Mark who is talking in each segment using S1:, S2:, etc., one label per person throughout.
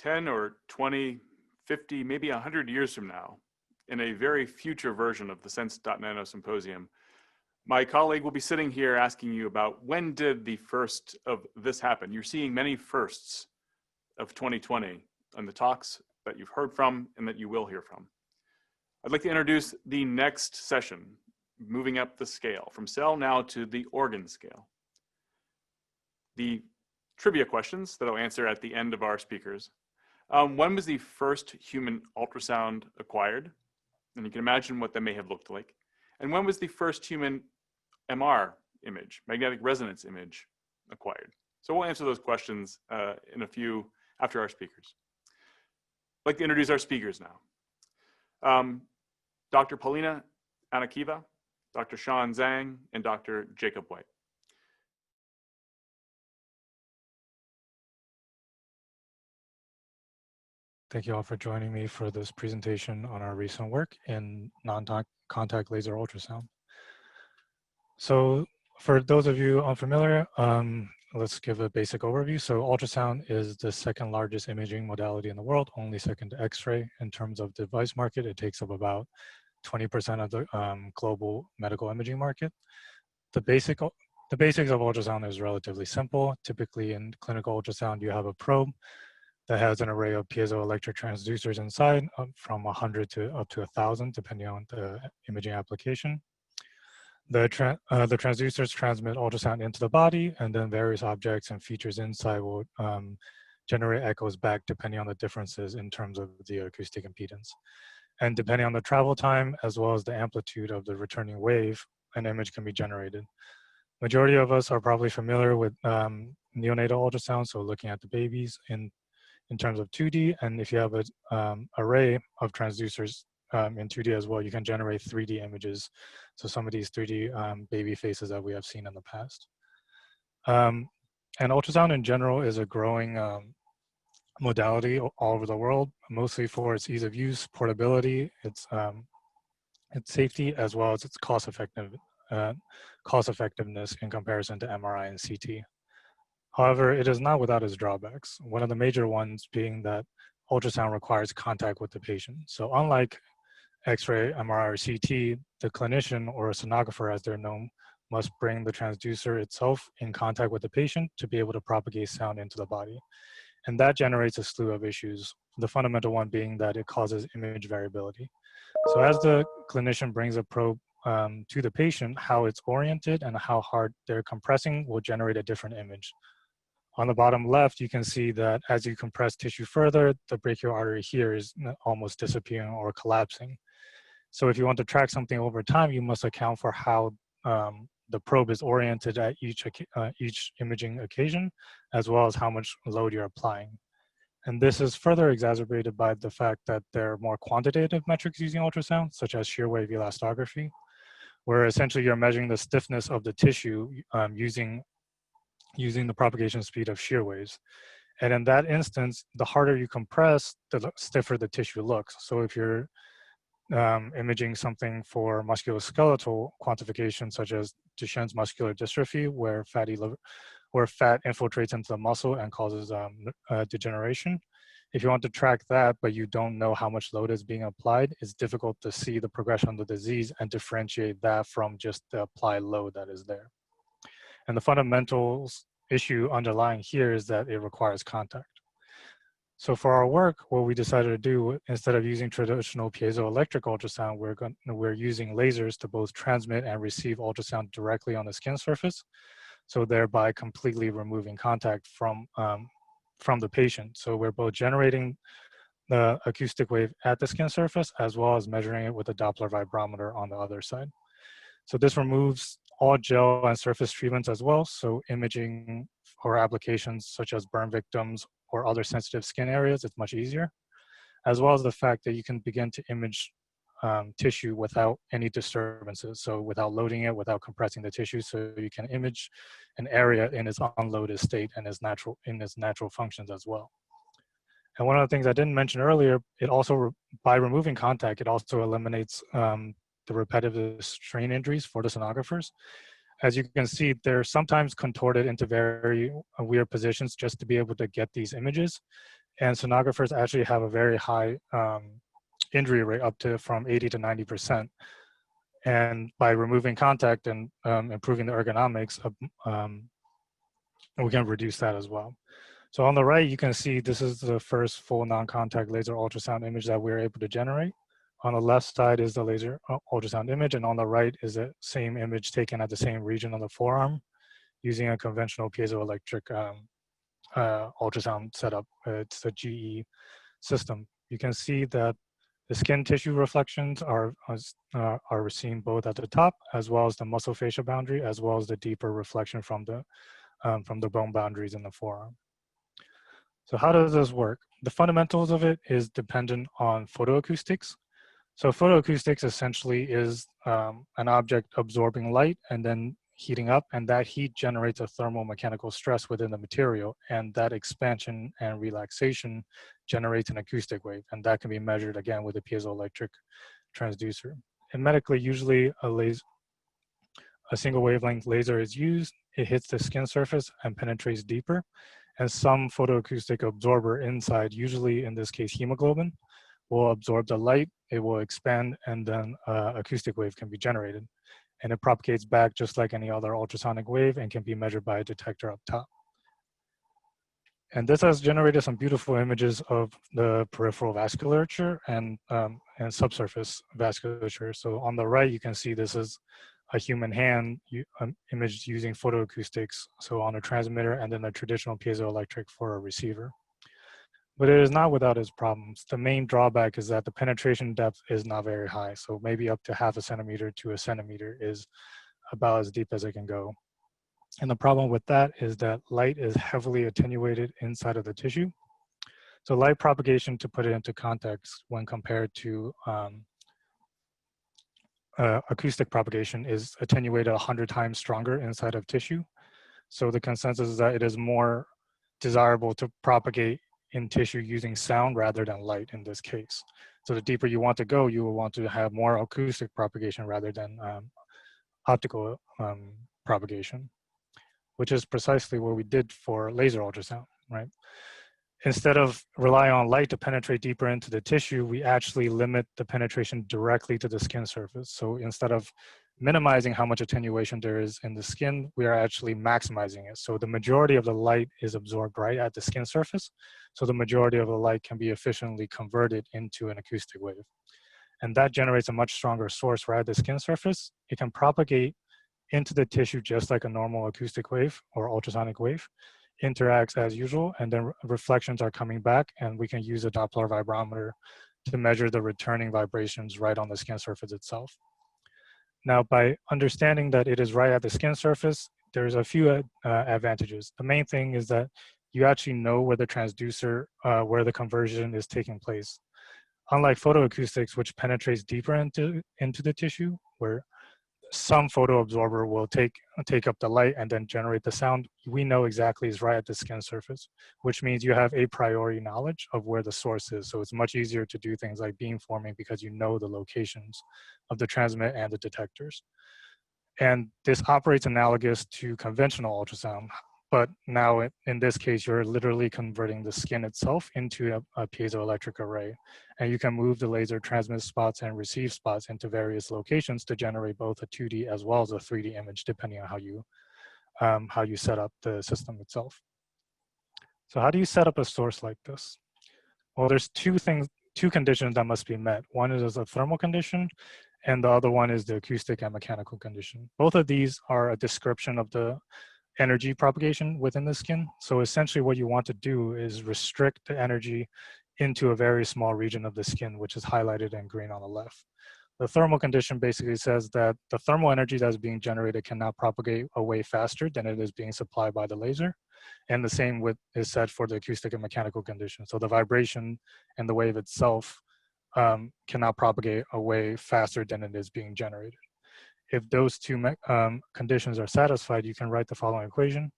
S1: 10 or 20, 50, maybe 100 years from now, in a very future version of the SENSE.nano Symposium, my colleague will be sitting here asking you about when did the first of this happen? You're seeing many firsts of 2020 on the talks that you've heard from and that you will hear from. I'd like to introduce the next session, moving up the scale from cell now to the organ scale. The trivia questions that I'll answer at the end of our speakers. When was the first human ultrasound acquired? And you can imagine what that may have looked like. And when was the first human MR image, magnetic resonance image, acquired? So we'll answer those questions in a few after our speakers. I'd like to introduce our speakers now. Dr. Polina Anikeeva, Dr. Shawn Zhang, and Dr. Jacob White.
S2: Thank you all for joining me for this presentation on our recent work in non-contact laser ultrasound. So for those of you unfamiliar, let's give a basic overview. So ultrasound is the second largest imaging modality in the world, only second to X-ray. In terms of device market, it takes up about 20% of the global medical imaging market. The basics of ultrasound is relatively simple. Typically in clinical ultrasound, you have a probe that has an array of piezoelectric transducers inside, from 100 to up to 1,000, depending on the imaging application. The transducers transmit ultrasound into the body, and then various objects and features inside will generate echoes back, depending on the differences in terms of the acoustic impedance. And depending on the travel time, as well as the amplitude of the returning wave, an image can be generated. Majority of us are probably familiar with neonatal ultrasound, so looking at the babies in terms of 2D, and if you have an array of transducers in 2D as well, you can generate 3D images. So some of these 3D baby faces that we have seen in the past. And ultrasound in general is a growing modality all over the world, mostly for its ease of use, portability, its safety, as well as its cost effectiveness in comparison to MRI and CT. However, it is not without its drawbacks. One of the major ones being that ultrasound requires contact with the patient. So unlike X-ray, MRI, or CT, the clinician, or a sonographer as they're known, must bring the transducer itself in contact with the patient to be able to propagate sound into the body. And that generates a slew of issues, the fundamental one being that it causes image variability. So as the clinician brings a probe to the patient, how it's oriented and how hard they're compressing will generate a different image. On the bottom left, you can see that as you compress tissue further, the brachial artery here is almost disappearing or collapsing. So if you want to track something over time, you must account for how the probe is oriented at each imaging occasion, as well as how much load you're applying. And this is further exacerbated by the fact that there are more quantitative metrics using ultrasound, such as shear wave elastography, where essentially you're measuring the stiffness of the tissue using the propagation speed of shear waves. And in that instance, the harder you compress, the stiffer the tissue looks. So if you're imaging something for musculoskeletal quantification, such as Duchenne's muscular dystrophy, where fat infiltrates into the muscle and causes degeneration. If you want to track that, but you don't know how much load is being applied, it's difficult to see the progression of the disease and differentiate that from just the applied load that is there. And the fundamentals issue underlying here is that it requires contact. So for our work, what we decided to do, instead of using traditional piezoelectric ultrasound, we're using lasers to both transmit and receive ultrasound directly on the skin surface, so thereby completely removing contact from the patient. So we're both generating the acoustic wave at the skin surface, as well as measuring it with a Doppler vibrometer on the other side. So this removes all gel and surface treatments as well, so imaging or applications such as burn victims or other sensitive skin areas, it's much easier, as well as the fact that you can begin to image tissue without any disturbances, so without loading it, without compressing the tissue, so you can image an area in its unloaded state and in its natural functions as well. And one of the things I didn't mention earlier, it also, by removing contact, it also eliminates the repetitive strain injuries for the sonographers. As you can see, they're sometimes contorted into very weird positions just to be able to get these images. And sonographers actually have a very high injury rate, up to from 80 to 90%. And by removing contact and improving the ergonomics, we can reduce that as well. So on the right, you can see this is the first full non-contact laser ultrasound image that we're able to generate. On the left side is the laser ultrasound image, and on the right is the same image taken at the same region of the forearm using a conventional piezoelectric ultrasound setup. It's the GE system. You can see that the skin tissue reflections are seen both at the top, as well as the muscle fascia boundary, as well as the deeper reflection from the bone boundaries in the forearm. So how does this work? The fundamentals of it is dependent on photoacoustics. So photoacoustics essentially is an object absorbing light and then heating up, and that heat generates a thermal mechanical stress within the material, and that expansion and relaxation generates an acoustic wave, and that can be measured again with a piezoelectric transducer. And medically, usually a single wavelength laser is used. It hits the skin surface and penetrates deeper, and some photoacoustic absorber inside, usually in this case hemoglobin, will absorb the light, it will expand, and then acoustic wave can be generated. And it propagates back just like any other ultrasonic wave and can be measured by a detector up top. And this has generated some beautiful images of the peripheral vasculature and subsurface vasculature. So on the right, you can see this is a human hand imaged using photoacoustics, so on a transmitter and then a traditional piezoelectric for a receiver. But it is not without its problems. The main drawback is that the penetration depth is not very high. So maybe up to 0.5 centimeter to 1 centimeter is about as deep as it can go. And the problem with that is that light is heavily attenuated inside of the tissue. So light propagation, to put it into context, when compared to acoustic propagation, is attenuated 100 times stronger inside of tissue. So the consensus is that it is more desirable to propagate in tissue using sound rather than light in this case. So the deeper you want to go, you will want to have more acoustic propagation rather than optical propagation, which is precisely what we did for laser ultrasound, right? Instead of relying on light to penetrate deeper into the tissue, we actually limit the penetration directly to the skin surface. So instead of minimizing how much attenuation there is in the skin, we are actually maximizing it. So the majority of the light is absorbed right at the skin surface. So the majority of the light can be efficiently converted into an acoustic wave. And that generates a much stronger source right at the skin surface. It can propagate into the tissue just like a normal acoustic wave or ultrasonic wave, interacts as usual, and then reflections are coming back, and we can use a Doppler vibrometer to measure the returning vibrations right on the skin surface itself. Now, by understanding that it is right at the skin surface, there's a few advantages. The main thing is that you actually know where the transducer, where the conversion is taking place. Unlike photoacoustics, which penetrates deeper into the tissue, where some photoabsorber will take up the light and then generate the sound, we know exactly is right at the skin surface, which means you have a priori knowledge of where the source is. So it's much easier to do things like beamforming because you know the locations of the transmit and the detectors. And this operates analogous to conventional ultrasound, but now in this case, you're literally converting the skin itself into a piezoelectric array. And you can move the laser transmit spots and receive spots into various locations to generate both a 2D as well as a 3D image, depending on how you set up the system itself. So how do you set up a source like this? Well, there's two conditions that must be met. One is a thermal condition, and the other one is the acoustic and mechanical condition. Both of these are a description of the energy propagation within the skin. So essentially what you want to do is restrict the energy into a very small region of the skin, which is highlighted in green on the left. The thermal condition basically says that the thermal energy that is being generated cannot propagate away faster than it is being supplied by the laser. And the same is said for the acoustic and mechanical condition. So the vibration and the wave itself cannot propagate away faster than it is being generated. If those two conditions are satisfied, you can write the following equation.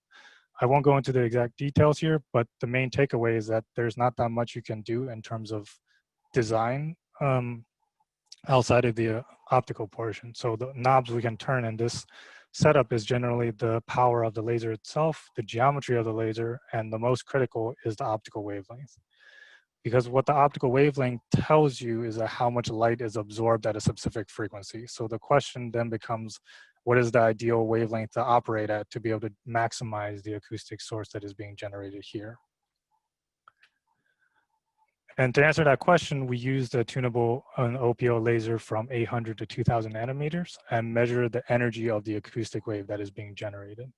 S2: I won't go into the exact details here, but the main takeaway is that there's not that much you can do in terms of design outside of the optical portion. So the knobs we can turn in this setup is generally the power of the laser itself, the geometry of the laser, and the most critical is the optical wavelength. because what the optical wavelength tells you is that how much light is absorbed at a specific frequency. So the question then becomes, what is the ideal wavelength to operate at to be able to maximize the acoustic source that is being generated here? And to answer that question, we used a tunable OPO laser from 800 to 2000 nanometers and measure the energy of the acoustic wave that is being generated.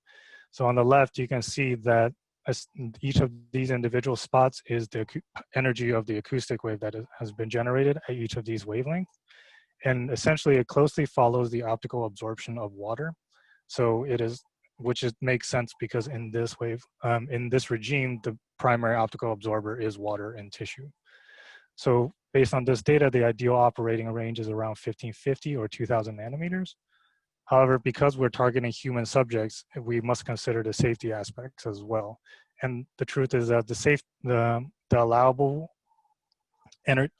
S2: So on the left, you can see that each of these individual spots is the energy of the acoustic wave that has been generated at each of these wavelengths. And essentially, it closely follows the optical absorption of water. So it is, which makes sense because in this wave, in this regime, the primary optical absorber is water in tissue. So based on this data, the ideal operating range is around 1550 or 2000 nanometers. However, because we're targeting human subjects, we must consider the safety aspects as well. And the truth is that the allowable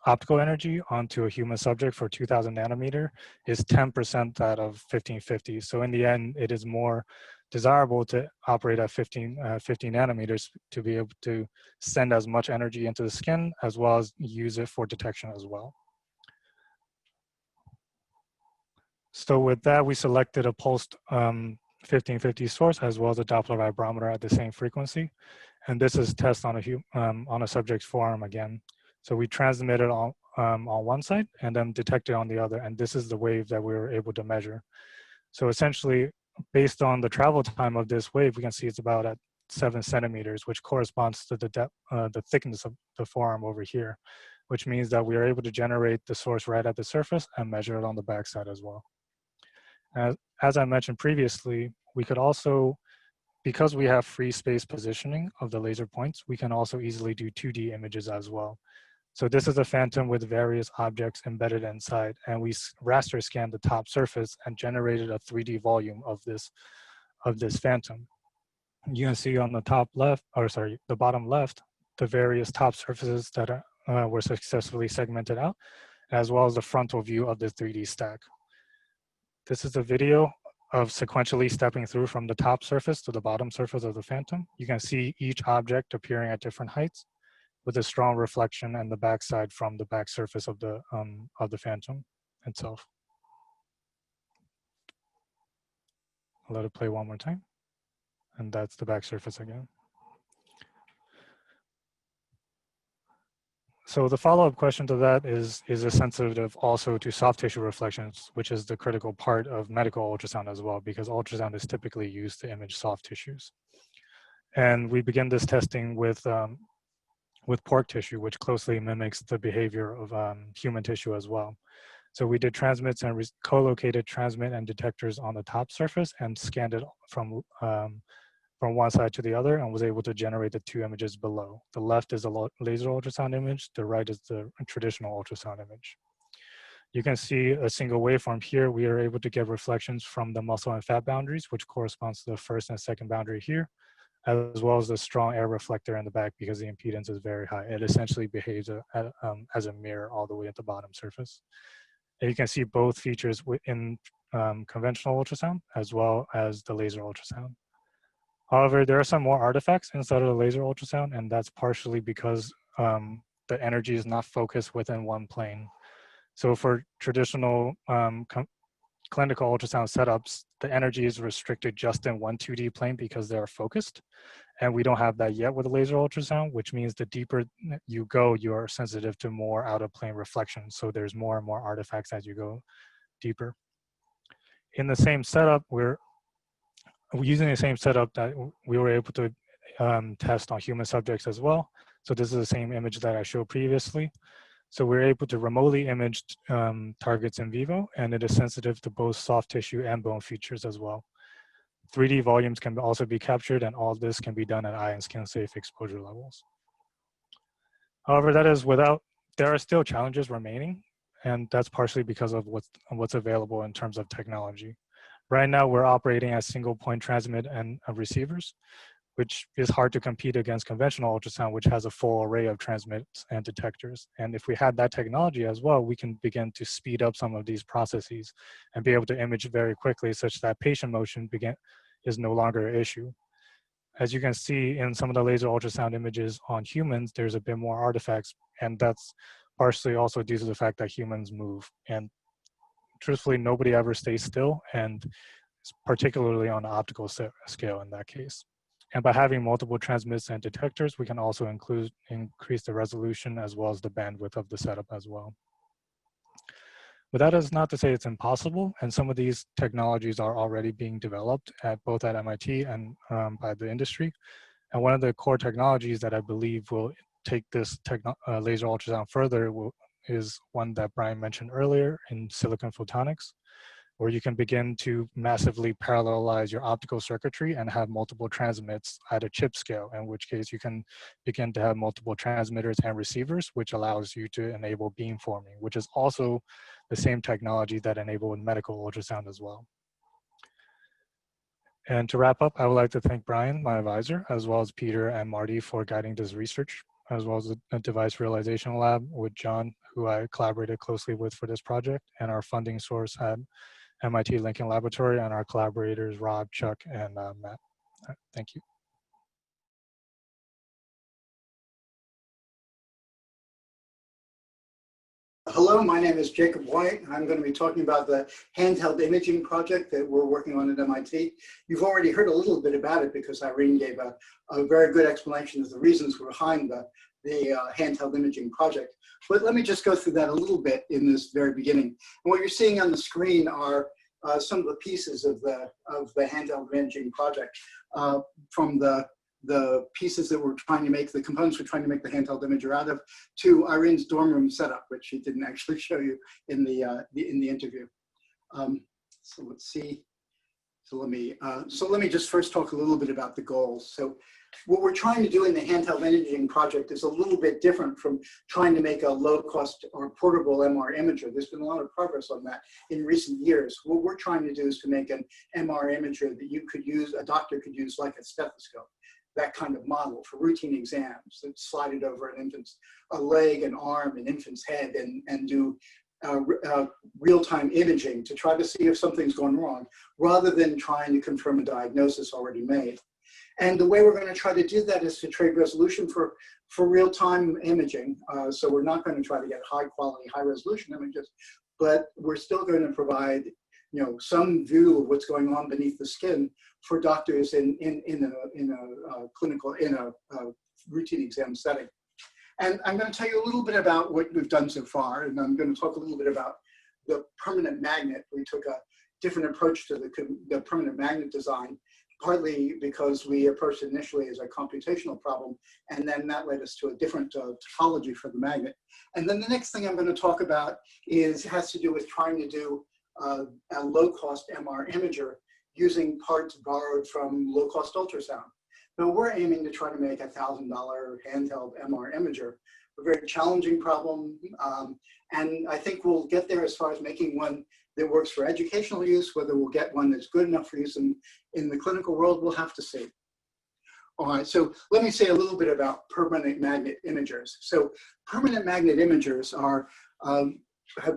S2: optical energy onto a human subject for 2000 nanometer is 10% that of 1550. So in the end, it is more desirable to operate at 50 nanometers to be able to send as much energy into the skin as well as use it for detection as well. So with that, we selected a pulsed 1550 source as well as a Doppler vibrometer at the same frequency. And this is test on a subject's forearm again. So we transmitted on one side and then detected on the other. And this is the wave that we were able to measure. So essentially, based on the travel time of this wave, we can see it's about at 7 centimeters, which corresponds to the depth, the thickness of the forearm over here, which means that we are able to generate the source right at the surface and measure it on the backside as well. As I mentioned previously, we could also, because we have free space positioning of the laser points, we can also easily do 2D images as well. So this is a phantom with various objects embedded inside, and we raster scanned the top surface and generated a 3D volume of this phantom. You can see on the top left, or sorry, the bottom left, the various top surfaces that were successfully segmented out, as well as the frontal view of the 3D stack. This is a video of sequentially stepping through from the top surface to the bottom surface of the phantom. You can see each object appearing at different heights with a strong reflection and the backside from the back surface of the phantom itself. I'll let it play one more time. And that's the back surface again. So the follow-up question to that is it sensitive also to soft tissue reflections, which is the critical part of medical ultrasound as well, because ultrasound is typically used to image soft tissues. And we begin this testing with pork tissue, which closely mimics the behavior of human tissue as well. So we did transmits and co-located transmit and detectors on the top surface and scanned it from one side to the other and was able to generate the two images below. The left is a laser ultrasound image, the right is the traditional ultrasound image. You can see a single waveform here. We are able to get reflections from the muscle and fat boundaries, which corresponds to the first and second boundary here, as well as the strong air reflector in the back because the impedance is very high. It essentially behaves as a mirror all the way at the bottom surface. And you can see both features in conventional ultrasound as well as the laser ultrasound. However, there are some more artifacts inside of the laser ultrasound, and that's partially because the energy is not focused within one plane. So for traditional clinical ultrasound setups, the energy is restricted just in one 2D plane because they're focused. And we don't have that yet with the laser ultrasound, which means the deeper you go, you're sensitive to more out of plane reflection. So there's more and more artifacts as you go deeper. In the same setup, we're using the same setup that we were able to test on human subjects as well. So this is the same image that I showed previously. So we're able to remotely image targets in vivo, and it is sensitive to both soft tissue and bone features as well. 3D volumes can also be captured, and all this can be done at eye and skin safe exposure levels. However, there are still challenges remaining, and that's partially because of what's available in terms of technology. Right now, we're operating as single point transmit and receivers, which is hard to compete against conventional ultrasound, which has a full array of transmitters and detectors. And if we had that technology as well, we can begin to speed up some of these processes and be able to image very quickly such that patient motion is no longer an issue. As you can see in some of the laser ultrasound images on humans, there's a bit more artifacts And that's partially also due to the fact that humans move. And truthfully, nobody ever stays still, and particularly on the optical scale in that case. And by having multiple transmitters and detectors, we can also increase the resolution as well as the bandwidth of the setup as well. But that is not to say it's impossible, and some of these technologies are already being developed both at MIT and by the industry. And one of the core technologies that I believe will take this laser ultrasound further is one that Brian mentioned earlier in silicon photonics, where you can begin to massively parallelize your optical circuitry and have multiple transmits at a chip scale, in which case you can begin to have multiple transmitters and receivers, which allows you to enable beamforming, which is also the same technology that enabled medical ultrasound as well. And to wrap up, I would like to thank Brian, my advisor, as well as Peter and Marty for guiding this research, as well as the device realization lab with John, who I collaborated closely with for this project, and our funding source at MIT Lincoln Laboratory, and our collaborators, Rob, Chuck, and Matt. Thank you.
S3: Hello, my name is Jacob White. I'm going to be talking about the handheld imaging project that we're working on at MIT. You've already heard a little bit about it because Irene gave a very good explanation of the reasons behind the handheld imaging project. But let me just go through that a little bit in this very beginning. And what you're seeing on the screen are some of the pieces of the handheld imaging project from the pieces that we're trying to make, the components we're trying to make the handheld imager out of, to Irene's dorm room setup, which she didn't actually show you in the interview. So let's see. So let me just first talk a little bit about the goals. So what we're trying to do in the handheld imaging project is a little bit different from trying to make a low-cost or portable MR imager. There's been a lot of progress on that in recent years. What we're trying to do is to make an MR imager that you could use, a doctor could use like a stethoscope. That kind of model for routine exams that slide it over an infant's leg, an arm, an infant's head, and do real-time imaging to try to see if something's gone wrong, rather than trying to confirm a diagnosis already made. And the way we're going to try to do that is to trade resolution for real-time imaging. So we're not going to try to get high-quality, high-resolution images, but we're still going to provide, you know, some view of what's going on beneath the skin for doctors in a clinical, in a routine exam setting. And I'm going to tell you a little bit about what we've done so far, and I'm going to talk a little bit about the permanent magnet. We took a different approach to the permanent magnet design, partly because we approached it initially as a computational problem, and then that led us to a different topology for the magnet. And then the next thing I'm going to talk about has to do with trying to do a low-cost MR imager using parts borrowed from low-cost ultrasound. Now we're aiming to try to make a $1,000 handheld MR imager, a very challenging problem, and I think we'll get there as far as making one that works for educational use. Whether we'll get one that's good enough for use in the clinical world, we'll have to see. All right, so let me say a little bit about permanent magnet imagers. So permanent magnet imagers are,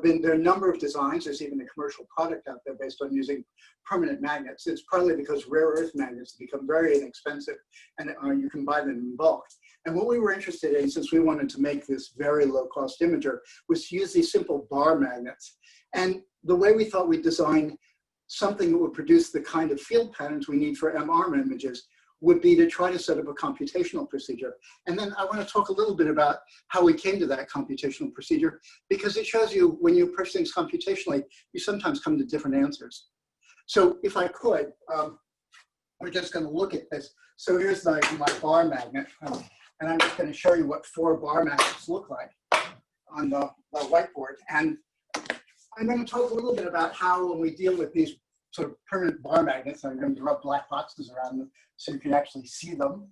S3: there are a number of designs. There's even a commercial product out there based on using permanent magnets. It's partly because rare earth magnets become very inexpensive, and you can buy them in bulk. And what we were interested in, since we wanted to make this very low-cost imager, was to use these simple bar magnets. And the way we thought we'd design something that would produce the kind of field patterns we need for MR images would be to try to set up a computational procedure. And then I want to talk a little bit about how we came to that computational procedure, because it shows you when you approach things computationally, you sometimes come to different answers. So if I could, we're just going to look at this. So here's my bar magnet, and I'm just going to show you what 4 bar magnets look like on the whiteboard. And I'm going to talk a little bit about how, when we deal with these sort of permanent bar magnets, I'm going to rub black boxes around them so you can actually see them.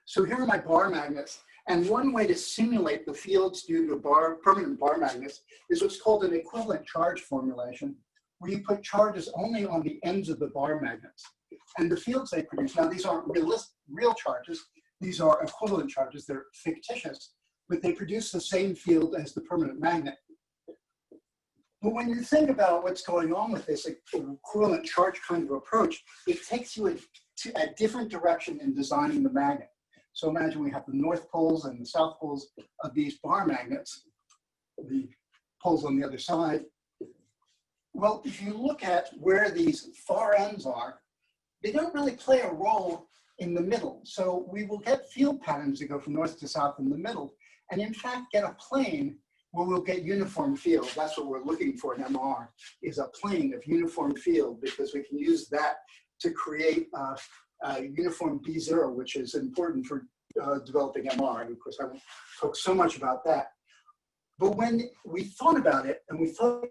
S3: So here are my bar magnets. And one way to simulate the fields due to permanent bar magnets is what's called an equivalent charge formulation, where you put charges only on the ends of the bar magnets. And the fields they produce, now these aren't real charges, these are equivalent charges, they're fictitious, but they produce the same field as the permanent magnet. But when you think about what's going on with this equivalent charge kind of approach, it takes you a different direction in designing the magnet. So imagine we have the north poles and the south poles of these bar magnets, the poles on the other side. Well, if you look at where these far ends are, they don't really play a role in the middle. So we will get field patterns that go from north to south in the middle, and in fact get a plane where we'll get uniform field. That's what we're looking for in MR, is a plane of uniform field, because we can use that to create a uniform B0, which is important for developing MR. And of course, I won't talk so much about that. But when we thought about it, and we thought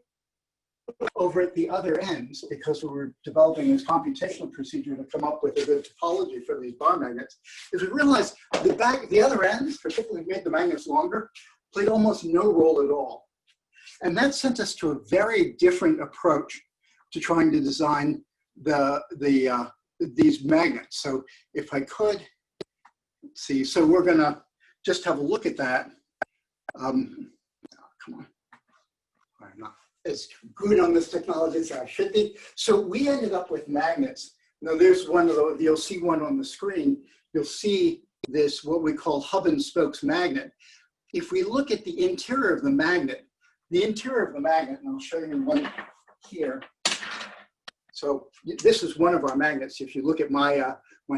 S3: over at the other ends, because we were developing this computational procedure to come up with a good topology for these bar magnets, is we realized the other ends, particularly made the magnets longer, played almost no role at all. And that sent us to a very different approach to trying to design these magnets. So if I could see, so we're gonna just have a look at that. Come on, I'm not as good on this technology as I should be. So we ended up with magnets. Now there's one of those, you'll see one on the screen. You'll see this, what we call hub and spokes magnet. If we look at the interior of the magnet, and I'll show you one here. So this is one of our magnets. If you look at my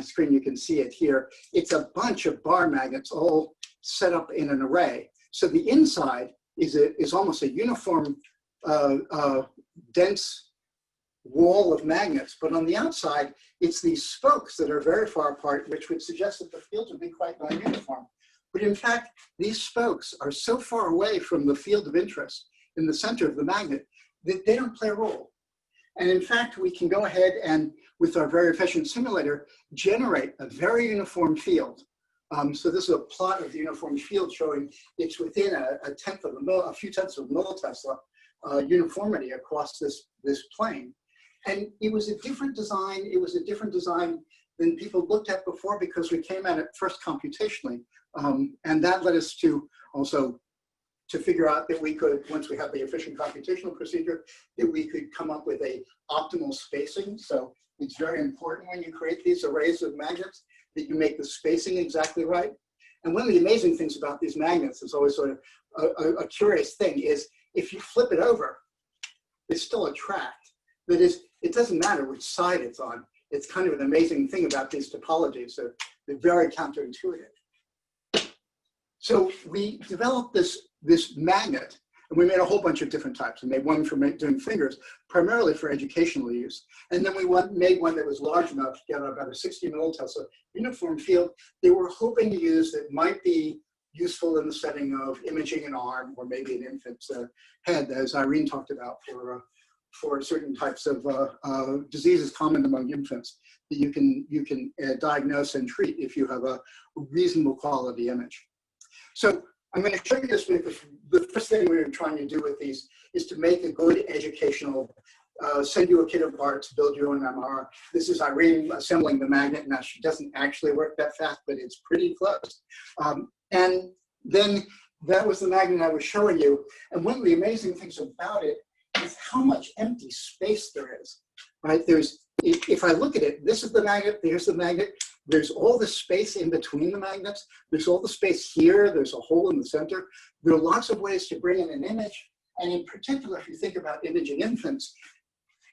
S3: screen, you can see it here. It's a bunch of bar magnets all set up in an array. So the inside is almost a uniform, dense wall of magnets, but on the outside, it's these spokes that are very far apart, which would suggest that the fields would be quite non-uniform. But in fact, these spokes are so far away from the field of interest in the center of the magnet that they don't play a role. And in fact, we can go ahead and, with our very efficient simulator, generate a very uniform field. So this is a plot of the uniform field showing it's within a few tenths of a millitesla uniformity across this plane. And it was a different design. It was a different design than people looked at before, because we came at it first computationally. And that led us to also to figure out that we could, once we had the efficient computational procedure, that we could come up with a optimal spacing. So it's very important when you create these arrays of magnets that you make the spacing exactly right. And one of the amazing things about these magnets is always sort of a curious thing is, if you flip it over, it's still attract. That is, it doesn't matter which side it's on. It's kind of an amazing thing about these topologies. They're very counterintuitive. So we developed this magnet, and we made a whole bunch of different types. We made one for doing fingers, primarily for educational use. And then we made one that was large enough to get about a 60 millitesla uniform field that we're hoping to use that might be useful in the setting of imaging an arm, or maybe an infant's head, as Irene talked about, for certain types of diseases common among infants that you can diagnose and treat if you have a reasonable quality image. So I'm going to show you this because the first thing we're trying to do with these is to make a good educational, send you a kit of parts, build your own MR. This is Irene assembling the magnet. Now, she doesn't actually work that fast, but it's pretty close. And then that was the magnet I was showing you. And one of the amazing things about it is how much empty space there is, right? If I look at it, this is the magnet, here's the magnet. There's all the space in between the magnets. There's all the space here. There's a hole in the center. There are lots of ways to bring in an image. And in particular, if you think about imaging infants,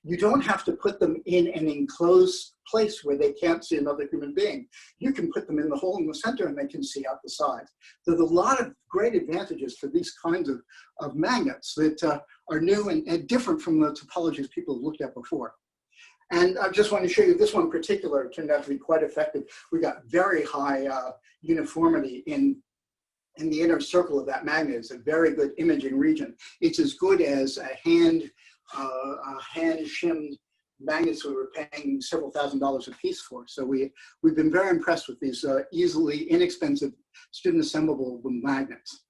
S3: you don't have to put them in an enclosed place where they can't see another human being. You can put them in the hole in the center and they can see out the sides. There's a lot of great advantages to these kinds of magnets that are new and different from the topologies people have looked at before. And I just want to show you this one in particular turned out to be quite effective. We got very high uniformity in the inner circle of that magnet. It's a very good imaging region. It's as good as a hand shimmed magnets we were paying several $1,000s a piece for. So we've been very impressed with these easily inexpensive student assemblable magnets.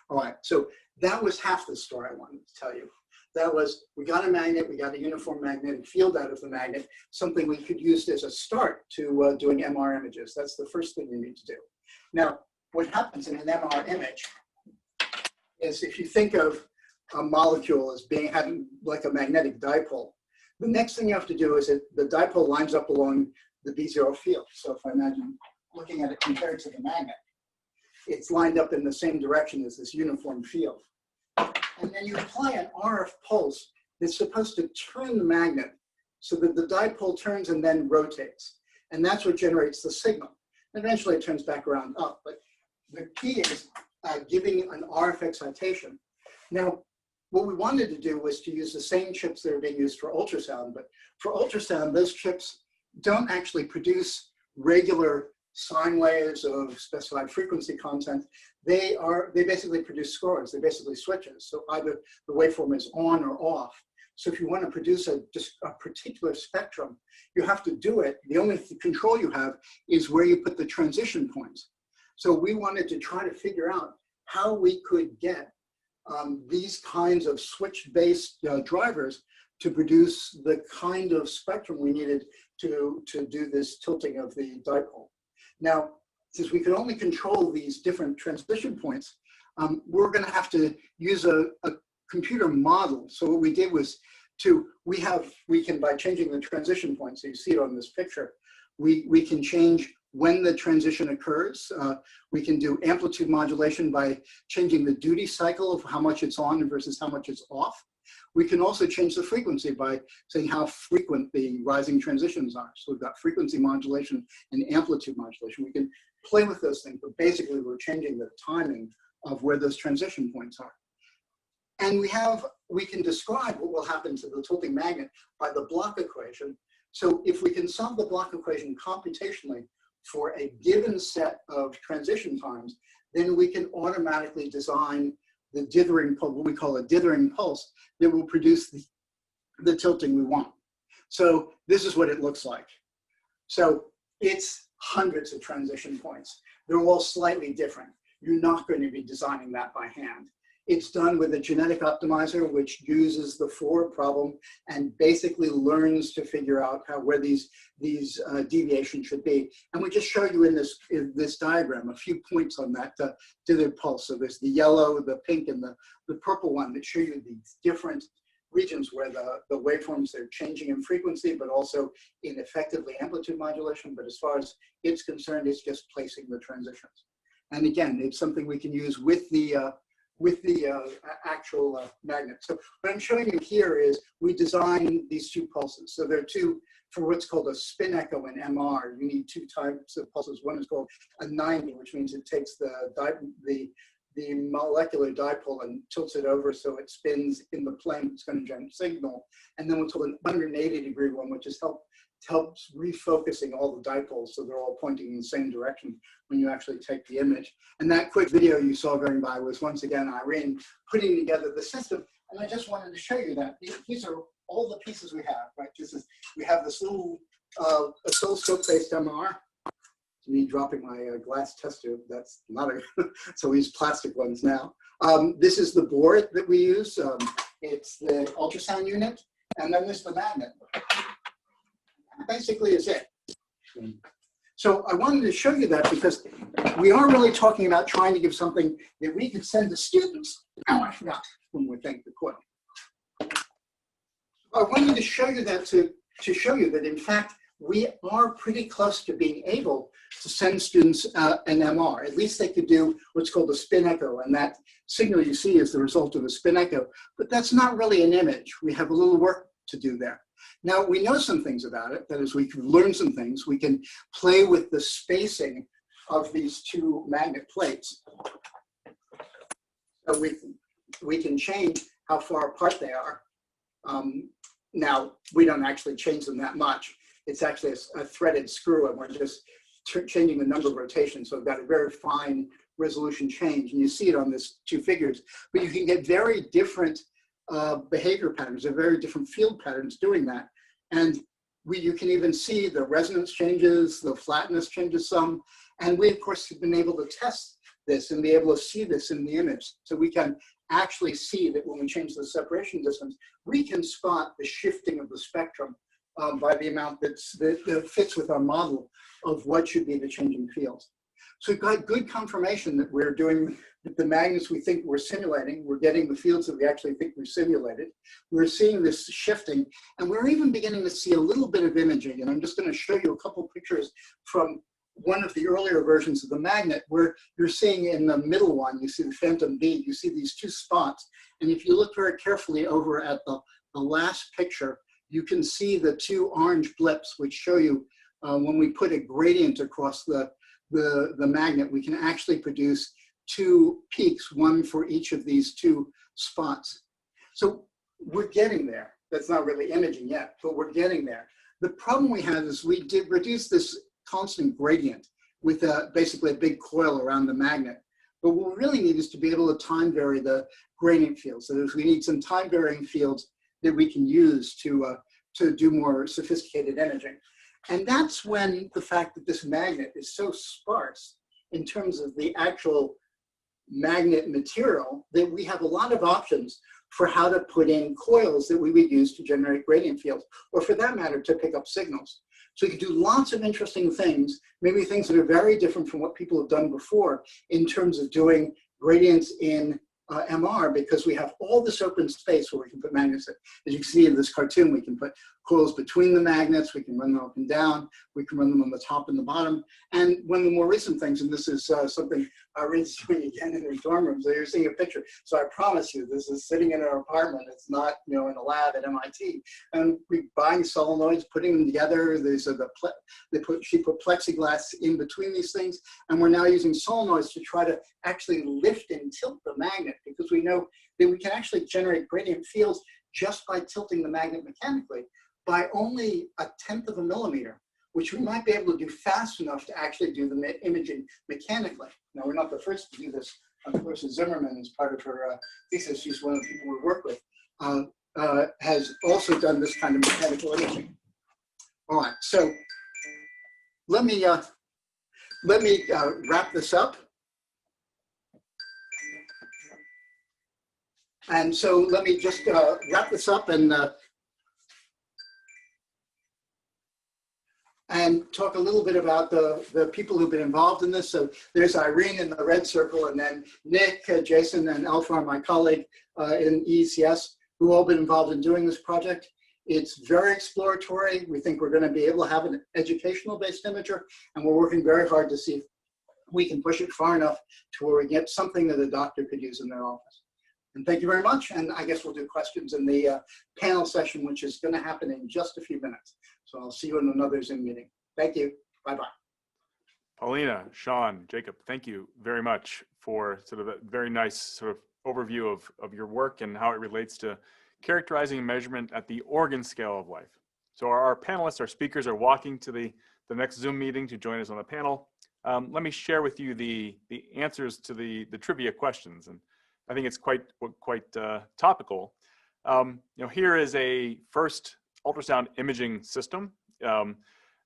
S3: All right, so that was half the story I wanted to tell you. That was, we got a magnet, we got a uniform magnetic field out of the magnet, something we could use as a start to doing MR images. That's the first thing you need to do. Now, what happens in an MR image is, if you think of a molecule as having like a magnetic dipole, the next thing you have to do is that the dipole lines up along the B0 field. So if I imagine looking at it compared to the magnet. It's lined up in the same direction as this uniform field. And then you apply an RF pulse that's supposed to turn the magnet so that the dipole turns and then rotates. And that's what generates the signal. Eventually it turns back around up, but the key is giving an RF excitation. Now, what we wanted to do was to use the same chips that are being used for ultrasound, but for ultrasound, those chips don't actually produce regular sine waves of specified frequency content. They basically produce scores, they basically switches. So either the waveform is on or off. So if you want to produce a particular spectrum, you have to do it. The only control you have is where you put the transition points. So we wanted to try to figure out how we could get these kinds of switch-based drivers to produce the kind of spectrum we needed to do this tilting of the dipole. Now, since we could only control these different transition points, we're going to have to use a computer model. So what we did was we can, by changing the transition points, so you see it on this picture, we can change when the transition occurs. We can do amplitude modulation by changing the duty cycle of how much it's on versus how much it's off. We can also change the frequency by saying how frequent the rising transitions are. So we've got frequency modulation and amplitude modulation. We can play with those things, but basically we're changing the timing of where those transition points are. And we can describe what will happen to the tilting magnet by the block equation. So if we can solve the block equation computationally for a given set of transition times, then we can automatically design the dithering pulse, what we call a dithering pulse, that will produce the tilting we want. So this is what it looks like. So it's hundreds of transition points. They're all slightly different. You're not going to be designing that by hand. It's done with a genetic optimizer, which uses the forward problem and basically learns to figure out where these deviations should be. And we just show you in this diagram a few points on that dithering pulse. So there's the yellow, the pink, and the purple one that show you these different regions where the waveforms are changing in frequency, but also in effectively amplitude modulation. But as far as it's concerned, it's just placing the transitions. And again, it's something we can use with the actual magnet. So what I'm showing you here is we designed these two pulses. So there are two, for what's called a spin echo in MR, you need two types of pulses. One is called a 90, which means it takes the molecular dipole and tilts it over so it spins in the plane it's going to generate signal. And then what's called an 180-degree one, which helps refocusing all the dipoles so they're all pointing in the same direction when you actually take the image. And that quick video you saw going by was once again Irene putting together the system. And I just wanted to show you that. These are all the pieces we have, right? We have this little oscilloscope-based MR. Me dropping my glass test tube, that's not so we use plastic ones now. This is the board that we use. It's the ultrasound unit, and then there's the magnet. Basically is it. So I wanted to show you that because we are really talking about trying to give something that we could send to students. Oh, I forgot when we thank the court. I wanted to show you that to show you that in fact we are pretty close to being able to send students an MR. At least they could do what's called a spin echo, and that signal you see is the result of a spin echo. But that's not really an image. We have a little work to do there. Now, we know some things about it. That is, we can learn some things. We can play with the spacing of these two magnet plates. So we can change how far apart they are. Now, we don't actually change them that much. It's actually a threaded screw, and we're just changing the number of rotations. So we've got a very fine resolution change. And you see it on these two figures. But you can get very different behavior patterns, they're very different field patterns doing that. And you can even see the resonance changes, the flatness changes some. And we, of course, have been able to test this and be able to see this in the image. So we can actually see that when we change the separation distance, we can spot the shifting of the spectrum by the amount that fits with our model of what should be the changing fields. So we've got good confirmation that we're doing the magnets we think we're simulating. We're getting the fields that we actually think we simulated. We're seeing this shifting, and we're even beginning to see a little bit of imaging. And I'm just going to show you a couple pictures from one of the earlier versions of the magnet, where you're seeing in the middle one, you see the phantom bead, you see these two spots. And if you look very carefully over at the last picture, you can see the two orange blips, which show you when we put a gradient across the magnet, we can actually produce two peaks, one for each of these two spots. So we're getting there. That's not really imaging yet, but we're getting there. The problem we have is we did reduce this constant gradient with basically a big coil around the magnet. But what we really need is to be able to time vary the gradient fields. So we need some time varying fields that we can use to do more sophisticated imaging. And that's when the fact that this magnet is so sparse in terms of the actual magnet material that we have a lot of options for how to put in coils that we would use to generate gradient fields, or for that matter, to pick up signals. So you can do lots of interesting things, maybe things that are very different from what people have done before in terms of doing gradients in MR, because we have all this open space where we can put magnets in. As you can see in this cartoon, we can put coils between the magnets, we can run them up and down, we can run them on the top and the bottom. And one of the more recent things, and this is something Irene's doing again in her dorm room, so you're seeing a picture. So I promise you, this is sitting in her apartment. It's not, you know, in a lab at MIT. And we're buying solenoids, putting them together. She put plexiglass in between these things, and we're now using solenoids to try to actually lift and tilt the magnet, because we know that we can actually generate gradient fields just by tilting the magnet mechanically by only 1/10 of a millimeter, which we might be able to do fast enough to actually do the imaging mechanically. Now, we're not the first to do this. Of course, Zimmerman, as part of her thesis, she's one of the people we work with, has also done this kind of mechanical imaging. All right, so let me wrap this up. And so let me just wrap this up and talk a little bit about the people who've been involved in this. So there's Irene in the red circle, and then Nick, Jason, and Alfar, my colleague in EECS, who all been involved in doing this project. It's very exploratory. We think we're going to be able to have an educational-based imager, and we're working very hard to see if we can push it far enough to where we get something that a doctor could use in their office. And thank you very much. And I guess we'll do questions in the panel session, which is going to happen in just a few minutes. So I'll see you in another Zoom meeting. Thank you. Bye-bye.
S1: Polina, Shawn, Jacob, thank you very much for sort of a very nice sort of overview of your work and how it relates to characterizing measurement at the organ scale of life. So our panelists, our speakers are walking to the next Zoom meeting to join us on the panel. Let me share with you the answers to the trivia questions. And I think it's quite topical. You know, here is a first ultrasound imaging system. The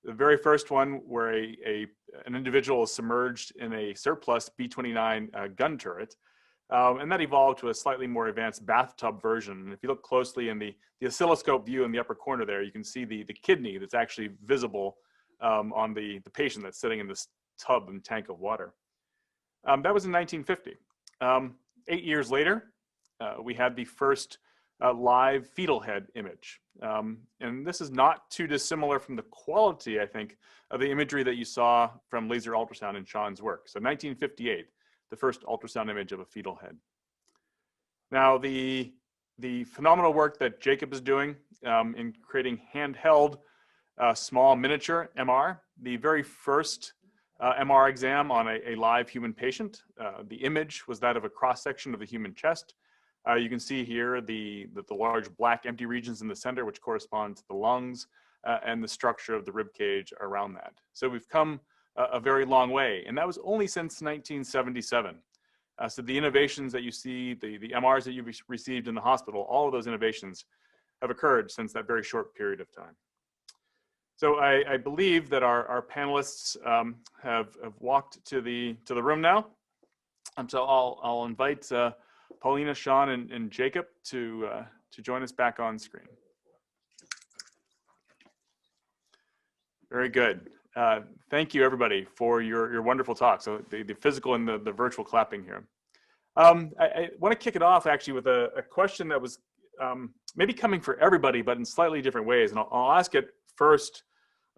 S1: very first one where an individual is submerged in a surplus B-29 gun turret. And that evolved to a slightly more advanced bathtub version. And if you look closely in the oscilloscope view in the upper corner there, you can see the kidney that's actually visible on the patient that's sitting in this tub and tank of water. That was in 1950. 8 years later, we had the first live fetal head image. And this is not too dissimilar from the quality, I think, of the imagery that you saw from laser ultrasound in Shawn's work. So 1958, the first ultrasound image of a fetal head. Now, the phenomenal work that Jacob is doing in creating handheld small miniature MR, the very first MR exam on a live human patient. The image was that of a cross-section of the human chest. You can see here the large black empty regions in the center, which correspond to the lungs, and the structure of the rib cage around that. So we've come a very long way, and that was only since 1977. So the innovations that you see, the MRs that you've received in the hospital, all of those innovations have occurred since that very short period of time. So I believe that our panelists have walked to the room now. So I'll invite Polina, Shawn, and Jacob to join us back on screen. Very good. Thank you, everybody, for your wonderful talk. So the physical and the virtual clapping here. I want to kick it off actually with a question that was maybe coming for everybody, but in slightly different ways. And I'll ask it first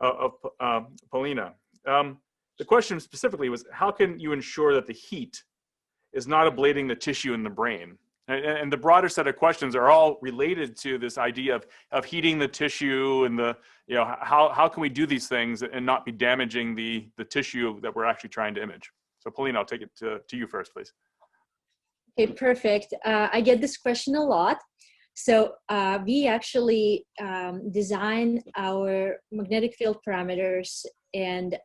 S1: of Polina. the question specifically was, how can you ensure that the heat is not ablating the tissue in the brain? And the broader set of questions are all related to this idea of heating the tissue and how can we do these things and not be damaging the tissue that we're actually trying to image? So Polina, I'll take it to you first, please.
S4: Okay, perfect. I get this question a lot. So we actually design our magnetic field parameters and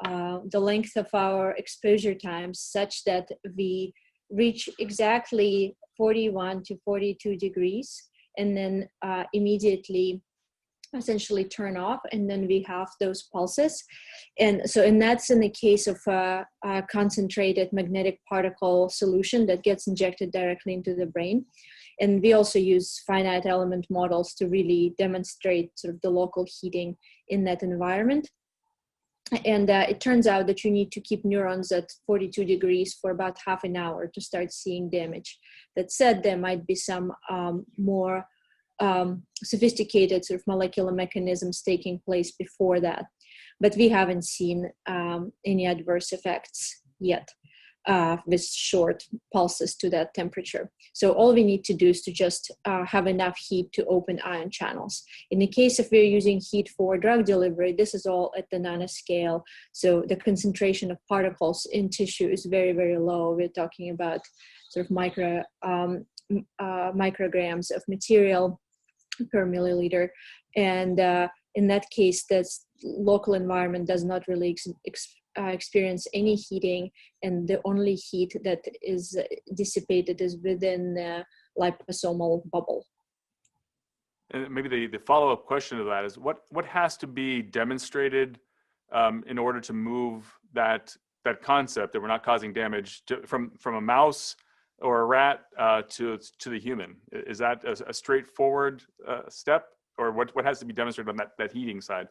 S4: the length of our exposure times such that we reach exactly 41 to 42 degrees and then immediately essentially turn off, and then we have those pulses. And that's in the case of a concentrated magnetic particle solution that gets injected directly into the brain. And we also use finite element models to really demonstrate sort of the local heating in that environment. And it turns out that you need to keep neurons at 42 degrees for about half an hour to start seeing damage. That said, there might be some more sophisticated sort of molecular mechanisms taking place before that. But we haven't seen any adverse effects yet with short pulses to that temperature. So all we need to do is to just have enough heat to open ion channels. In the case if we're using heat for drug delivery, this is all at the nanoscale. So the concentration of particles in tissue is very, very low. We're talking about sort of micrograms of material per milliliter. And in that case, this local environment does not really experience any heating, and the only heat that is dissipated is within the liposomal bubble.
S1: And maybe the follow-up question to that is, what has to be demonstrated in order to move that concept that we're not causing damage from a mouse or a rat to the human? Is that a straightforward step, or what has to be demonstrated on that heating side?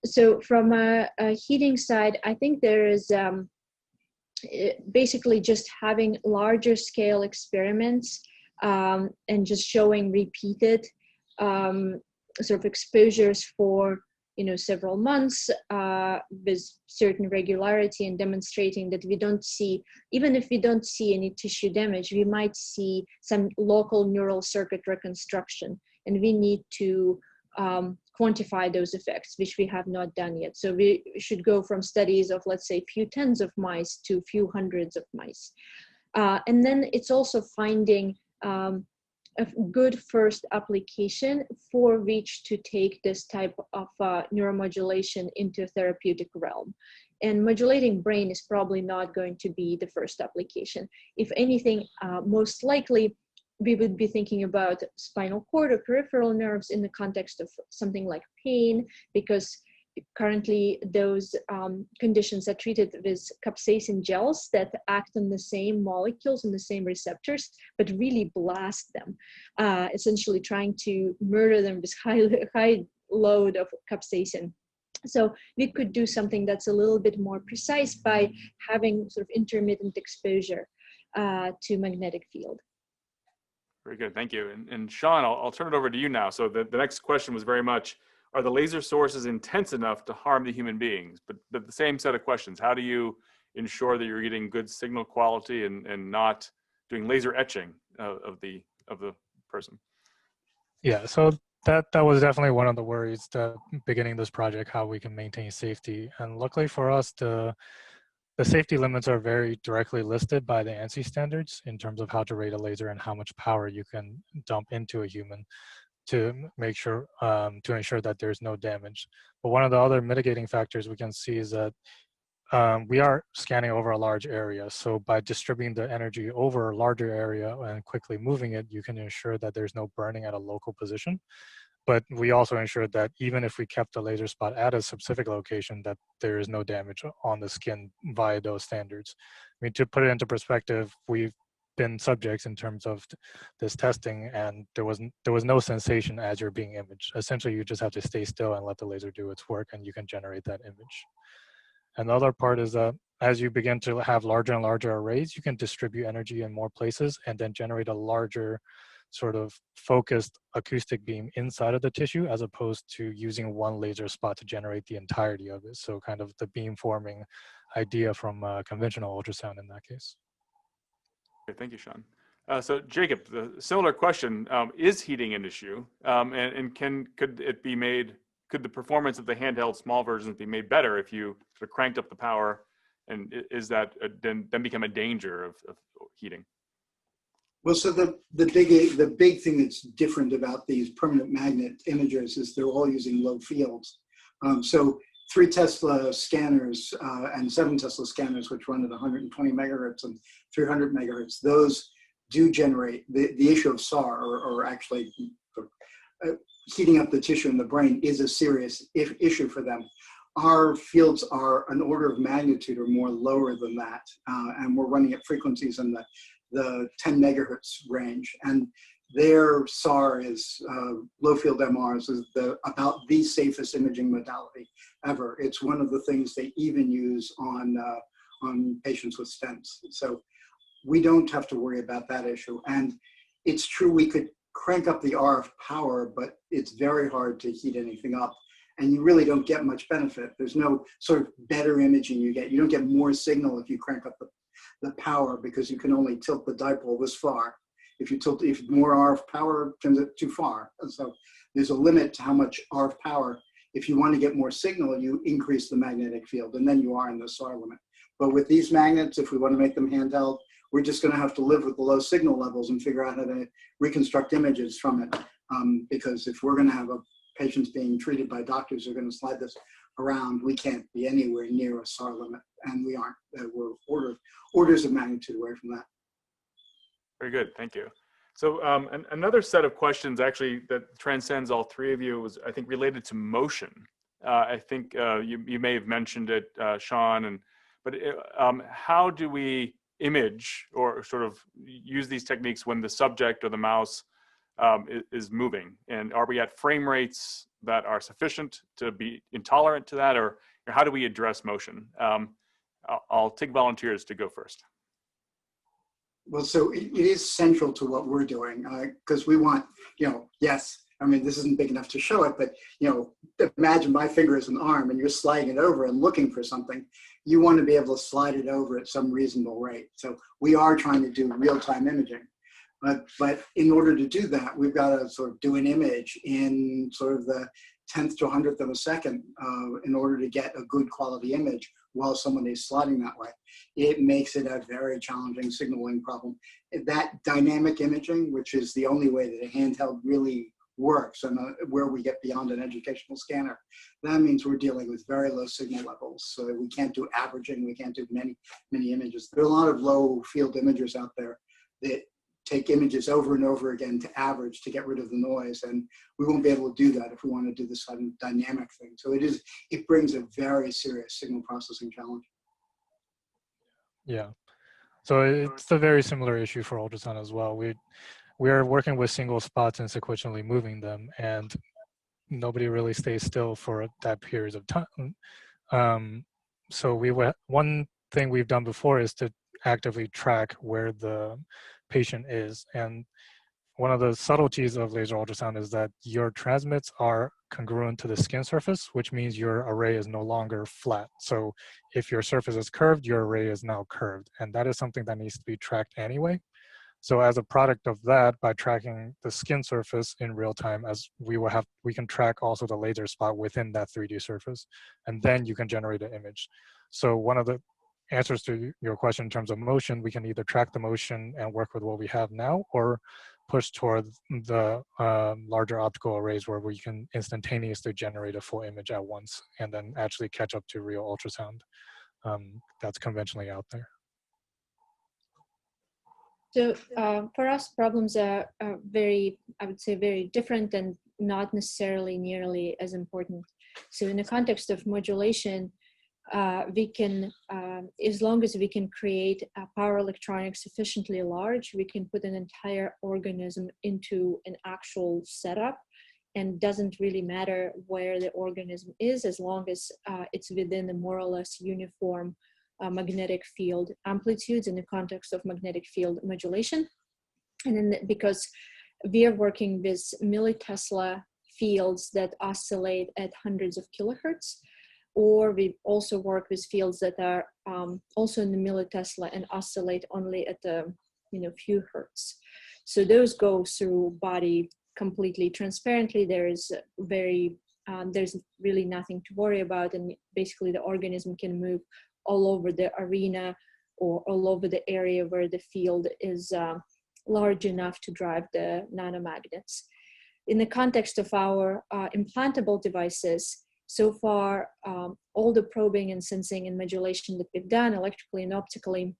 S4: So from a heating side, I think there is basically just having larger scale experiments and just showing repeated sort of exposures for several months with certain regularity, and demonstrating that we don't see, even if we don't see any tissue damage, we might see some local neural circuit reconstruction, and we need to quantify those effects, which we have not done yet. So we should go from studies of, let's say, few tens of mice to few hundreds of mice. And then it's also finding a good first application for which to take this type of neuromodulation into a therapeutic realm. And modulating brain is probably not going to be the first application. If anything, most likely, we would be thinking about spinal cord or peripheral nerves in the context of something like pain, because currently those conditions are treated with capsaicin gels that act on the same molecules and the same receptors, but really blast them, essentially trying to murder them with high load of capsaicin. So we could do something that's a little bit more precise by having sort of intermittent exposure to magnetic field.
S1: Very good, thank you. And Shawn, I'll turn it over to you now. So the next question was very much, are the laser sources intense enough to harm the human beings? But the same set of questions, how do you ensure that you're getting good signal quality and not doing laser etching of the person?
S2: Yeah, so that was definitely one of the worries that beginning this project, how we can maintain safety. And luckily for us, the safety limits are very directly listed by the ANSI standards in terms of how to rate a laser and how much power you can dump into a human to make sure, to ensure that there's no damage. But one of the other mitigating factors we can see is that we are scanning over a large area. So by distributing the energy over a larger area and quickly moving it, you can ensure that there's no burning at a local position. But we also ensure that even if we kept the laser spot at a specific location, that there is no damage on the skin via those standards. I mean, to put it into perspective, we've been subjects in terms of this testing, and there was no sensation as you're being imaged. Essentially, you just have to stay still and let the laser do its work, and you can generate that image. And the other part is that as you begin to have larger and larger arrays, you can distribute energy in more places and then generate a larger sort of focused acoustic beam inside of the tissue, as opposed to using one laser spot to generate the entirety of it. So kind of the beam forming idea from conventional ultrasound in that case.
S1: Okay, thank you, Shawn. So Jacob, the similar question, is heating an issue? And could it be made, could the performance of the handheld small versions be made better if you sort of cranked up the power? And is that then become a danger of heating?
S3: Well, so the big thing that's different about these permanent magnet imagers is they're all using low fields. So 3 Tesla scanners and 7 Tesla scanners, which run at 120 megahertz and 300 megahertz, those do generate the issue of SAR, or actually heating up the tissue in the brain, is a serious issue for them. Our fields are an order of magnitude or more lower than that, and we're running at frequencies in the 10 megahertz range, and their SAR is low field MRs is about the safest imaging modality ever. It's one of the things they even use on patients with stents. So we don't have to worry about that issue. And it's true we could crank up the RF power, but it's very hard to heat anything up. And you really don't get much benefit. There's no sort of better imaging you get. You don't get more signal if you crank up the power, because you can only tilt the dipole this far. If more RF power, turns it too far. And so there's a limit to how much RF power. If you want to get more signal, you increase the magnetic field, and then you are in the SAR limit. But with these magnets, if we want to make them handheld, we're just going to have to live with the low signal levels and figure out how to reconstruct images from it. Because if we're going to have patients being treated by doctors who are going to slide this around, we can't be anywhere near a SAR limit, and we aren't. We're orders of magnitude away from that.
S1: Very good, thank you. So another set of questions actually that transcends all 3 of you was, I think, related to motion. I think you may have mentioned it, Shawn, but how do we image or sort of use these techniques when the subject or the mouse is moving? And are we at frame rates that are sufficient to be intolerant to that, or how do we address motion? I'll take volunteers to go first.
S3: Well, so it is central to what we're doing, because we want, yes, I mean, this isn't big enough to show it, but, imagine my finger is an arm and you're sliding it over and looking for something. You want to be able to slide it over at some reasonable rate. So we are trying to do real-time imaging. But in order to do that, we've got to sort of do an image in sort of the 10th to 100th of a second in order to get a good quality image while someone is sliding that way. It makes it a very challenging signaling problem. That dynamic imaging, which is the only way that a handheld really works and where we get beyond an educational scanner, that means we're dealing with very low signal levels. So we can't do averaging, we can't do many images. There are a lot of low field imagers out there that take images over and over again to average to get rid of the noise, and we won't be able to do that if we want to do this sudden dynamic thing. So it brings a very serious signal processing challenge.
S2: Yeah, so it's a very similar issue for ultrasound as well. We are working with single spots and sequentially moving them, and nobody really stays still for that period of time. So one thing we've done before is to actively track where the patient is. And one of the subtleties of laser ultrasound is that your transmits are congruent to the skin surface, which means your array is no longer flat. So if your surface is curved, your array is now curved. And that is something that needs to be tracked anyway. So as a product of that, by tracking the skin surface in real time, as we can track also the laser spot within that 3D surface, and then you can generate an image. So one of the answers to your question in terms of motion, we can either track the motion and work with what we have now, or push toward the larger optical arrays where we can instantaneously generate a full image at once and then actually catch up to real ultrasound that's conventionally out there.
S4: So for us, problems are very, I would say, very different and not necessarily nearly as important. So in the context of modulation, we can, as long as we can create power electronics sufficiently large, we can put an entire organism into an actual setup, and doesn't really matter where the organism is, as long as it's within a more or less uniform magnetic field amplitudes in the context of magnetic field modulation. And then because we are working with millitesla fields that oscillate at hundreds of kilohertz, or we also work with fields that are also in the millitesla and oscillate only at a few hertz. So those go through body completely transparently. There's really nothing to worry about, and basically the organism can move all over the arena or all over the area where the field is large enough to drive the nanomagnets. In the context of our implantable devices, so far, all the probing and sensing and modulation that we've done electrically and optically,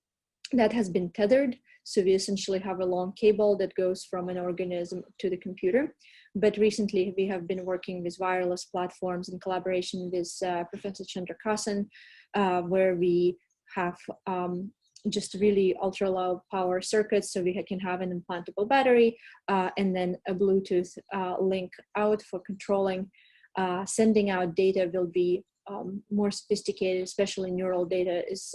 S4: that has been tethered. So we essentially have a long cable that goes from an organism to the computer. But recently we have been working with wireless platforms in collaboration with Professor Chandrakasan, where we have just really ultra low power circuits, so we can have an implantable battery and then a Bluetooth link out for controlling. Sending out data will be more sophisticated, especially neural data is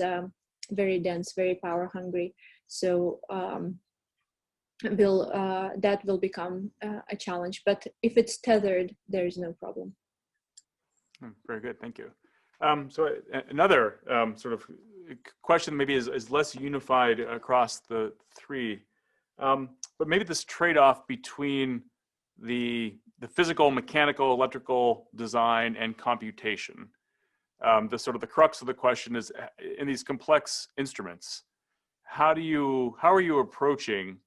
S4: very dense, very power hungry. So that will become a challenge, but if it's tethered, there is no problem.
S1: Very good, thank you. So another sort of question maybe is less unified across the three, but maybe this trade-off between the physical, mechanical, electrical design and computation. The sort of the crux of the question is, in these complex instruments, how are you approaching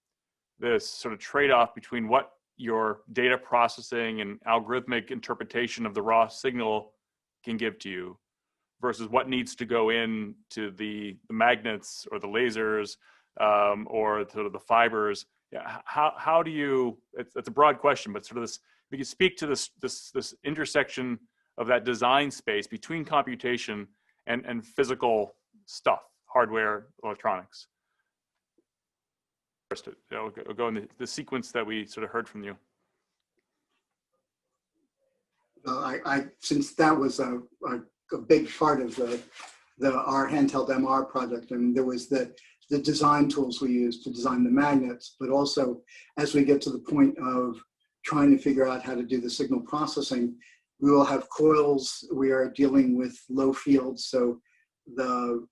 S1: this sort of trade-off between what your data processing and algorithmic interpretation of the raw signal can give to you versus what needs to go into the magnets or the lasers or sort of the fibers? Yeah, how do you? It's a broad question, but sort of this. We can speak to this intersection of that design space between computation and physical stuff, hardware, electronics. First, I'll go in the sequence that we sort of heard from you.
S3: Since that was a big part of our handheld MR project, and there was the design tools we used to design the magnets, but also as we get to the point of trying to figure out how to do the signal processing, we will have coils. We are dealing with low fields, so the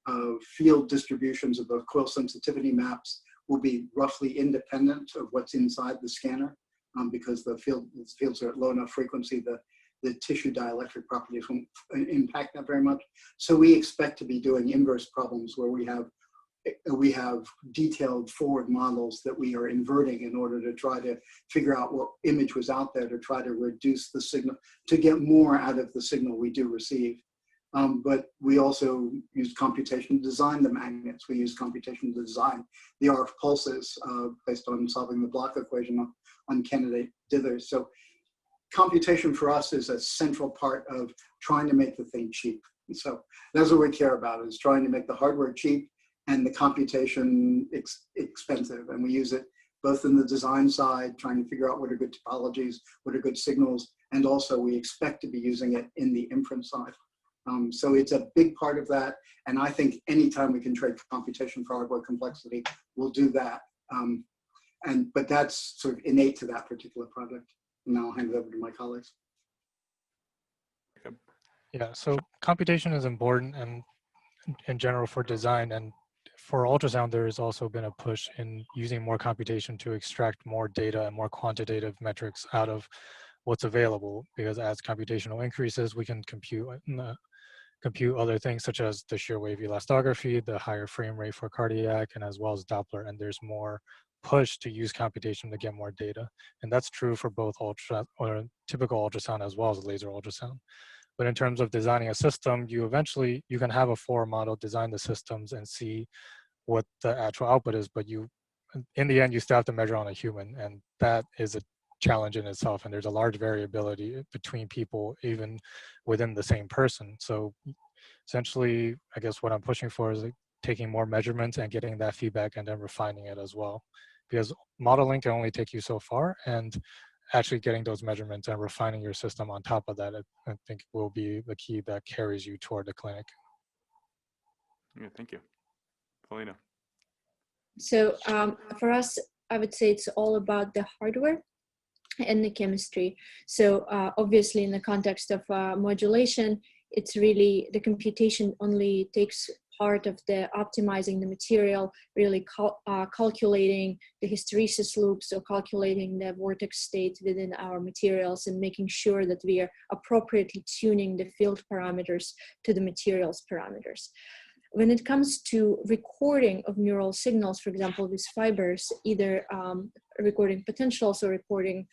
S3: field distributions of the coil sensitivity maps will be roughly independent of what's inside the scanner, because the fields are at low enough frequency, the tissue dielectric properties won't impact that very much. So we expect to be doing inverse problems where we have detailed forward models that we are inverting in order to try to figure out what image was out there to try to reduce the signal, to get more out of the signal we do receive. But we also use computation to design the magnets. We use computation to design the RF pulses based on solving the block equation on candidate dithers. So computation for us is a central part of trying to make the thing cheap. So that's what we care about, is trying to make the hardware cheap and the computation expensive. And we use it both in the design side, trying to figure out what are good topologies, what are good signals, and also we expect to be using it in the inference side. So it's a big part of that. And I think anytime we can trade computation for hardware complexity, we'll do that. But that's sort of innate to that particular project. And I'll hand it over to my colleagues.
S2: Yeah, so computation is important and in general for design, and for ultrasound, there has also been a push in using more computation to extract more data and more quantitative metrics out of what's available, because as computational increases, we can compute other things such as the shear wave elastography, the higher frame rate for cardiac, and as well as Doppler, and there's more push to use computation to get more data. And that's true for both typical ultrasound as well as laser ultrasound. But in terms of designing a system, you can have a forward model, design the systems and see what the actual output is, but in the end, you still have to measure on a human, and that is a challenge in itself. And there's a large variability between people, even within the same person. So essentially, I guess what I'm pushing for is taking more measurements and getting that feedback and then refining it as well. Because modeling can only take you so far, and actually getting those measurements and refining your system on top of that, I think will be the key that carries you toward the clinic.
S1: Yeah, thank you. Polina.
S4: So for us, I would say it's all about the hardware and the chemistry. So obviously in the context of modulation, it's really the computation only takes part of the optimizing the material, really calculating the hysteresis loops, or calculating the vortex state within our materials, and making sure that we are appropriately tuning the field parameters to the materials parameters. When it comes to recording of neural signals, for example, with fibers, either recording potentials or recording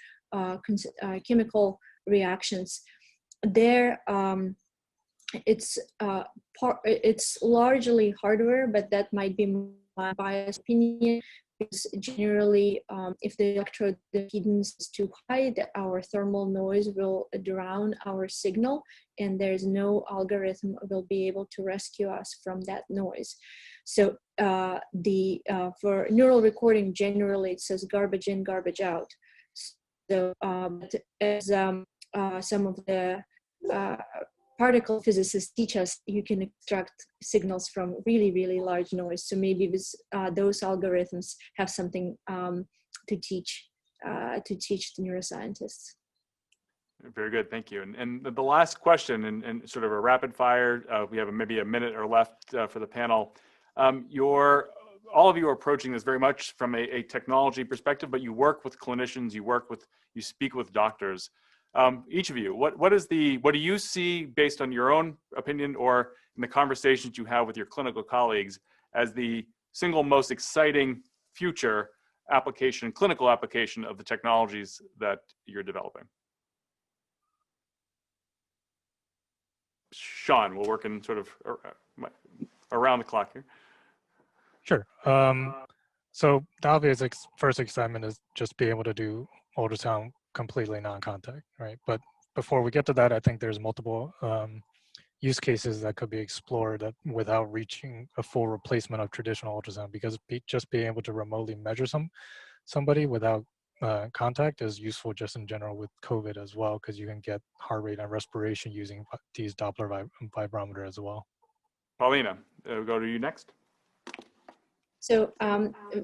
S4: chemical reactions, there it's largely hardware, but that might be my biased opinion, because generally if the electrode impedance is too high, our thermal noise will drown our signal, and there's no algorithm will be able to rescue us from that noise. So for neural recording, generally it says garbage in, garbage out. So as some of the particle physicists teach us, you can extract signals from really, really large noise. So maybe this, those algorithms have something to teach the neuroscientists.
S1: Very good, thank you. And the last question, and sort of a rapid fire, we have maybe a minute or left for the panel. All of you are approaching this very much from a technology perspective, but you work with clinicians, you speak with doctors. Each of you, what do you see, based on your own opinion or in the conversations you have with your clinical colleagues, as the single most exciting future application, clinical application of the technologies that you're developing? Shawn, we'll work in sort of around the clock here.
S2: Sure. So the obvious first excitement is just being able to do ultrasound completely non-contact, right? But before we get to that, I think there's multiple use cases that could be explored without reaching a full replacement of traditional ultrasound, because just being able to remotely measure somebody without contact is useful just in general with COVID as well, because you can get heart rate and respiration using these Doppler vibrometer as well.
S1: Polina, we'll go to you next.
S4: So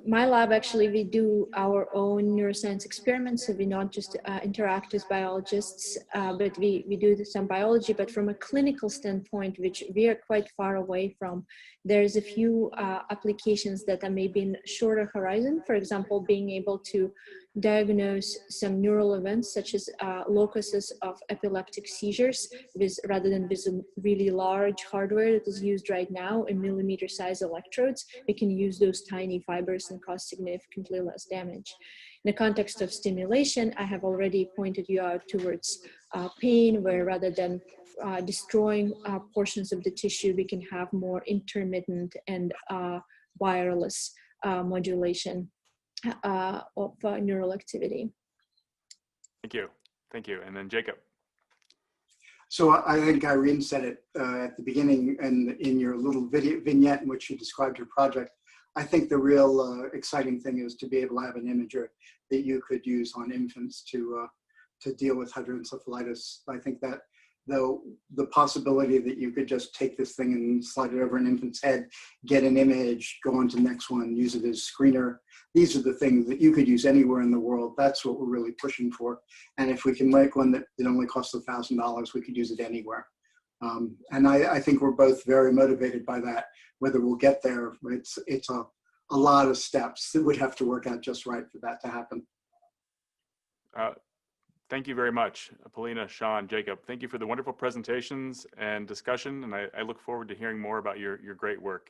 S4: my lab, actually, we do our own neuroscience experiments. So we not just interact as biologists, but we do some biology. But from a clinical standpoint, which we are quite far away from, there's a few applications that are maybe in shorter horizon. For example, being able to diagnose some neural events, such as locuses of epileptic seizures, rather than with really large hardware that is used right now in millimeter-sized electrodes. We can use those tiny fibers and cause significantly less damage. In the context of stimulation, I have already pointed you out towards pain, where rather than destroying portions of the tissue, we can have more intermittent and wireless modulation of neural activity.
S1: Thank you. And then Jacob.
S3: So I think Irene said it at the beginning, and in your little video vignette in which you described your project. I think the real exciting thing is to be able to have an imager that you could use on infants to deal with hydroencephalitis. I think that the possibility that you could just take this thing and slide it over an infant's head, get an image, go on to the next one, use it as screener. These are the things that you could use anywhere in the world. That's what we're really pushing for. And if we can make one that it only costs $1,000, we could use it anywhere. And I think we're both very motivated by that. Whether we'll get there, it's a lot of steps that would have to work out just right for that to happen.
S1: Thank you very much, Polina, Shawn, Jacob. Thank you for the wonderful presentations and discussion, and I look forward to hearing more about your great work.